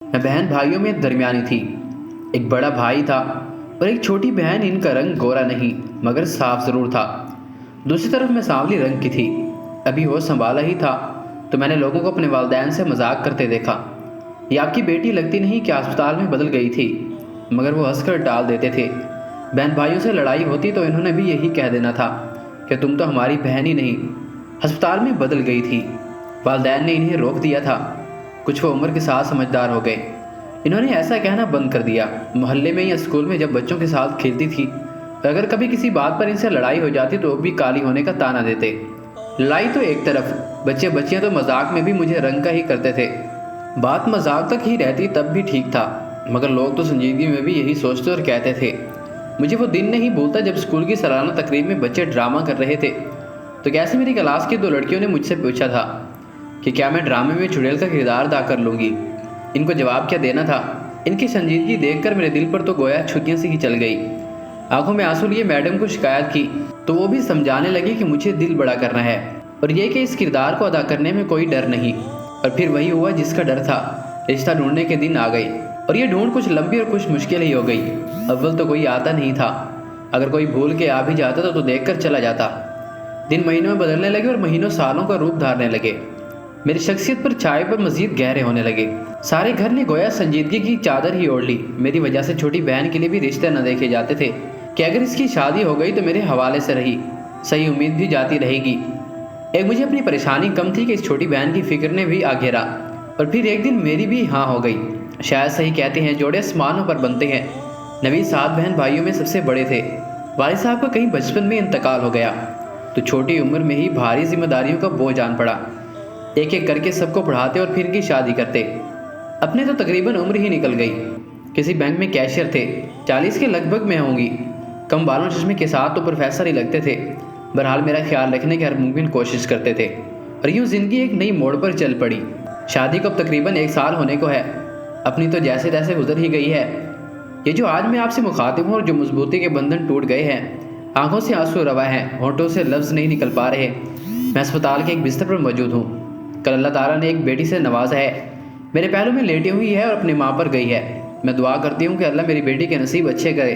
मैं बहन भाइयों में दरमियानी थी। एक बड़ा भाई था और एक छोटी बहन। इनका रंग गोरा नहीं मगर साफ ज़रूर था। दूसरी तरफ मैं सांवली रंग की थी। अभी होश संभाला ही था तो मैंने लोगों को अपने वालिदैन से मजाक करते देखा। ये आपकी बेटी लगती नहीं कि अस्पताल में बदल गई थी, मगर वो हंसकर टाल देते थे। बहन भाइयों से लड़ाई होती तो इन्होंने भी यही कह देना था कि तुम तो हमारी बहन ही नहीं, अस्पताल में बदल गई थी। वालिदैन ने इन्हें रोक दिया था। कुछ वो उम्र के साथ समझदार हो गए। इन्होंने ऐसा कहना बंद कर दिया। मोहल्ले में या स्कूल में जब बच्चों के साथ खेलती थी तो अगर कभी किसी बात पर इनसे लड़ाई हो जाती तो वो भी काली होने का ताना देते। लड़ाई तो एक तरफ, बच्चे बच्चियां तो मजाक में भी मुझे रंग का ही करते थे। बात मजाक तक ही रहती तब भी ठीक था, मगर लोग तो संजीदगी में भी यही सोचते और कहते थे। मुझे वो दिन नहीं भूलता जब स्कूल की सालाना तकरीब में बच्चे ड्रामा कर रहे थे तो कैसे मेरी क्लास की दो लड़कियों ने मुझसे पूछा था कि क्या मैं ड्रामे में चुड़ैल का किरदार अदा कर लूँगी। इनको जवाब क्या देना था। इनकी संजीदगी देखकर मेरे दिल पर तो गोया छुट्टियाँ से ही चल गई। आंखों में आंसू लिए मैडम को शिकायत की तो वो भी समझाने लगी कि मुझे दिल बड़ा करना है और ये कि इस किरदार को अदा करने में कोई डर नहीं। और फिर वही हुआ जिसका डर था। रिश्ता ढूंढने के दिन आ गई और ये ढूंढ कुछ लंबी और कुछ मुश्किल ही हो गई। अव्वल तो कोई आता नहीं था, अगर कोई भूल के आ भी जाता तो देख कर चला जाता। दिन महीनों में बदलने लगे और महीनों सालों का रूप धारने लगे। मेरी शख्सियत पर छाए पर मजीद गहरे होने लगे। सारे घर ने गोया संजीदगी की चादर ही ओढ़ ली। मेरी वजह से छोटी बहन के लिए भी रिश्ते न देखे जाते थे कि अगर इसकी शादी हो गई तो मेरे हवाले से रही, सही उम्मीद भी जाती रहेगी। एक मुझे अपनी परेशानी कम थी कि इस छोटी बहन की फिक्र ने भी आ घेरा। और फिर एक दिन मेरी भी हाँ हो गई। शायद सही कहते हैं जोड़े आसमानों पर बनते हैं। नवीद 7 बहन भाइयों में सबसे बड़े थे। वालिद साहब का कहीं बचपन में इंतकाल हो गया तो छोटी उम्र में ही भारी जिम्मेदारियों का बोझ आन पड़ा। एक एक करके सबको पढ़ाते और फिर इनकी शादी करते। अपने तो तकरीबन उम्र ही निकल गई। किसी बैंक में कैशियर थे, 40 के लगभग में होंगी। कम बालों चश्मे के साथ तो प्रोफेसर ही लगते थे। बहरहाल मेरा ख्याल रखने की हर मुमकिन कोशिश करते थे। और यूँ ज़िंदगी एक नई मोड़ पर चल पड़ी। शादी को अब तकरीबन 1 साल होने को है। अपनी तो जैसे तैसे गुजर ही गई है। ये जो आज मैं आपसे मुखातिब हूँ और जो मजबूती के बंधन टूट गए हैं, आंखों से आंसू रवा हैं, होंठों से लफ्ज़ नहीं निकल पा रहे। मैं अस्पताल के एक बिस्तर पर मौजूद हूँ। कल अल्लाह ताला ने एक बेटी से नवाजा है। मेरे पहलू में लेटी हुई है और अपनी माँ पर गई है। मैं दुआ करती हूँ कि अल्लाह मेरी बेटी के नसीब अच्छे करे।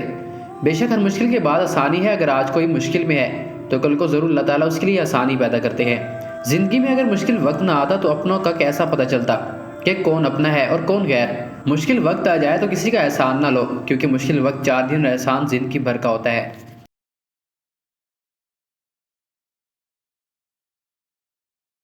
बेशक हर मुश्किल के बाद आसानी है। अगर आज कोई मुश्किल में है तो कल को ज़रूर अल्लाह ताला उसके लिए आसानी पैदा करते हैं। ज़िंदगी में अगर मुश्किल वक्त ना आता तो अपनों का कैसा पता चलता कि कौन अपना है और कौन गैर। मुश्किल वक्त आ जाए तो किसी का एहसान ना लो, क्योंकि मुश्किल वक्त 4 दिन और एहसान ज़िंदगी भर का होता है।